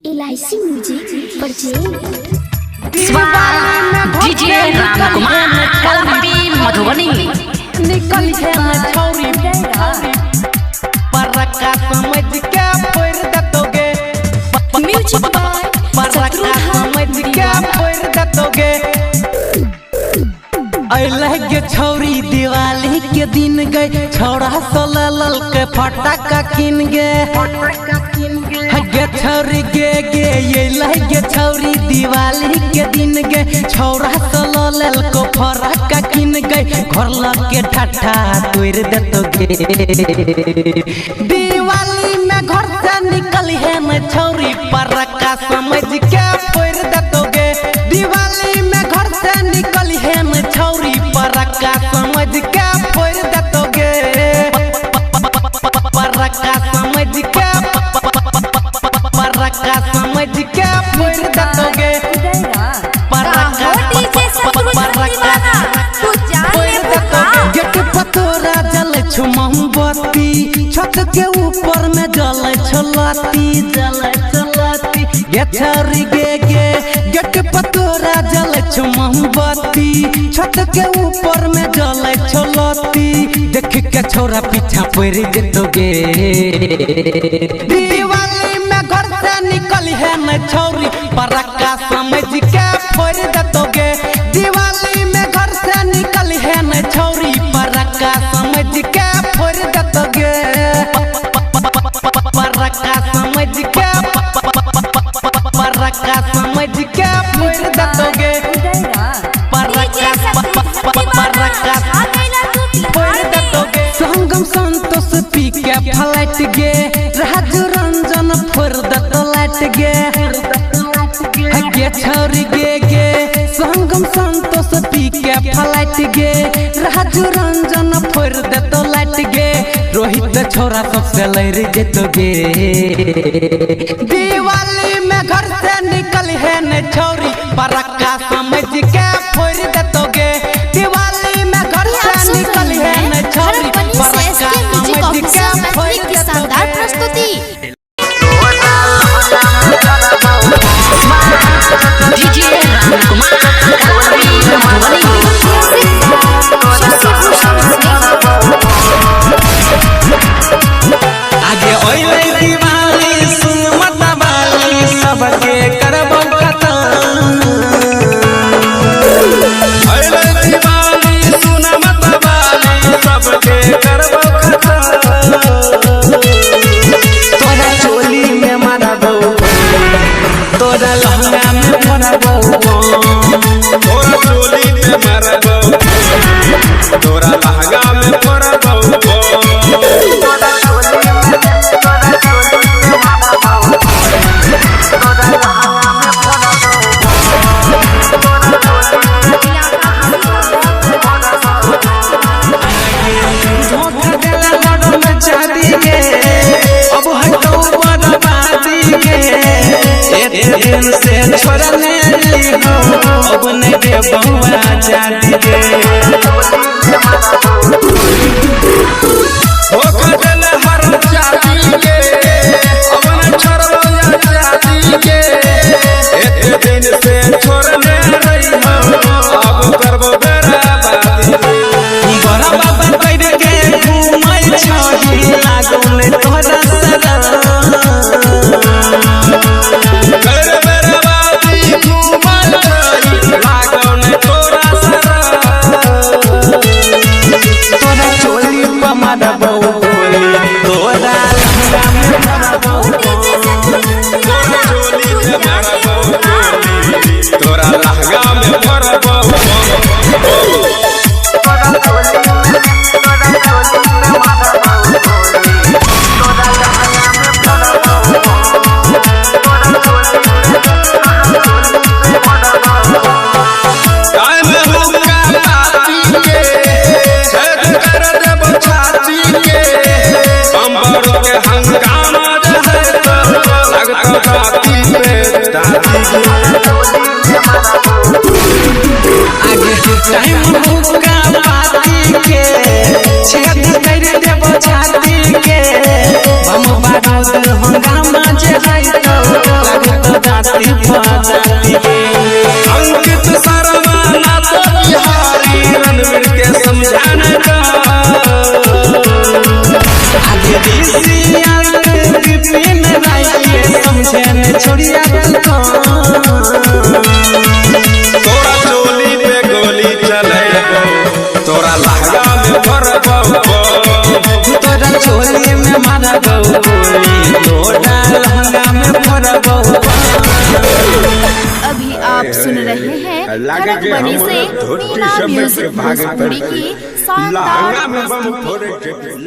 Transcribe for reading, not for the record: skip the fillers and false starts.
LIC music DJ Ramkumar Kalpi Madhubani निकल छौरी परका समझ के फोड़ दतोगे म्यूजिक बाय परका समझ के फोड़ दतोगे अइलगे छौरी दिवाली के दिन गए छौड़ा सोलल के फटाका किन गे छौरी गे ये लगे छौरी दिवाली के दिन गे छौड़ा सोलल को फटाका किन गए घर लग के ठट्ठा तोड़ दतोगे दिवाली में घर से निकल है न छौरी परका समझ के फोड़ दतोगे दिवाली में घर से निकल है न छौरी परका समझ के फोड़ दतोगे परका समझ के परका समझ के फोड़ दतोगे गेट पतोरा जल छु मोमबत्ती छत के ऊपर में जल छलाती गे छौरी गे गेट पतोरा जल छु मोमबत्ती छत के ऊपर में जल छलाती देख के छौरा पीछा पड़ जतोगे दिवाली में घर से निकल है न छौरी परका समझ के फोड़ दतोगे दिवाली में घर से निकल है न छौरी परका समझ के फोड़ दतोगे परका समझ के परका समझ के फोड़ दतोगे संगम संतोष पी के फ्लाइट गे राजू रंजन फोड़ दतो लाइट गे छौरी गे संगम संतोष पी के फ्लाइट गे राजू रंजन फोड़ दतो लाइट गे रोहित छोरा सबसे लड़ जतोगे दिवाली में घर से निकल है न छौरी परका समझ के फोड़ दतोगे दिवाली में घर से निकल है न छौरी परका समझ के फोड़ की शानदार प्रस्तुति डीजे रामकुमार कलपी मधुबनी आगे ओइले दिवाली सुन मत बाली सबके करबो खतम ओइले दिवाली सुन मत बाली सबके करबो खतम तोरा चोली में मारबो तोरा लहंगा में मारबो तोरा चोली में मारबो तोरा लहंगा में मारबो से छोड़ने हो अब नहीं दे बहुआ जाती गे हो कदल हर जाती गे अब नहीं छोड़ो जाती गे एक दिन से छोड़ने रही हो अब करबो बराबर बड़ा बाबा बैठ के घूमै छही लागो ने तोरा सरा तोरा लहंगा में मारबो टाइम भूखा पाती के छेद कर देबो छाती के बम बारूद हंगामा जे है तो जाति बजाती गे अंकित शर्मा ना तो बिहारी रणवीर के समझाना का विपिन राय के समझे न छोड़िया तू तोरा चोली पे गोली चले तोरा लहंगा में भरबो तोरा चोली में मारा गोली तोरा लहंगा में भरबो। अभी आप सुन रहे हैं खड़क बनी से मीना म्यूजिक भोजपुरी की शानदार प्रस्तुति।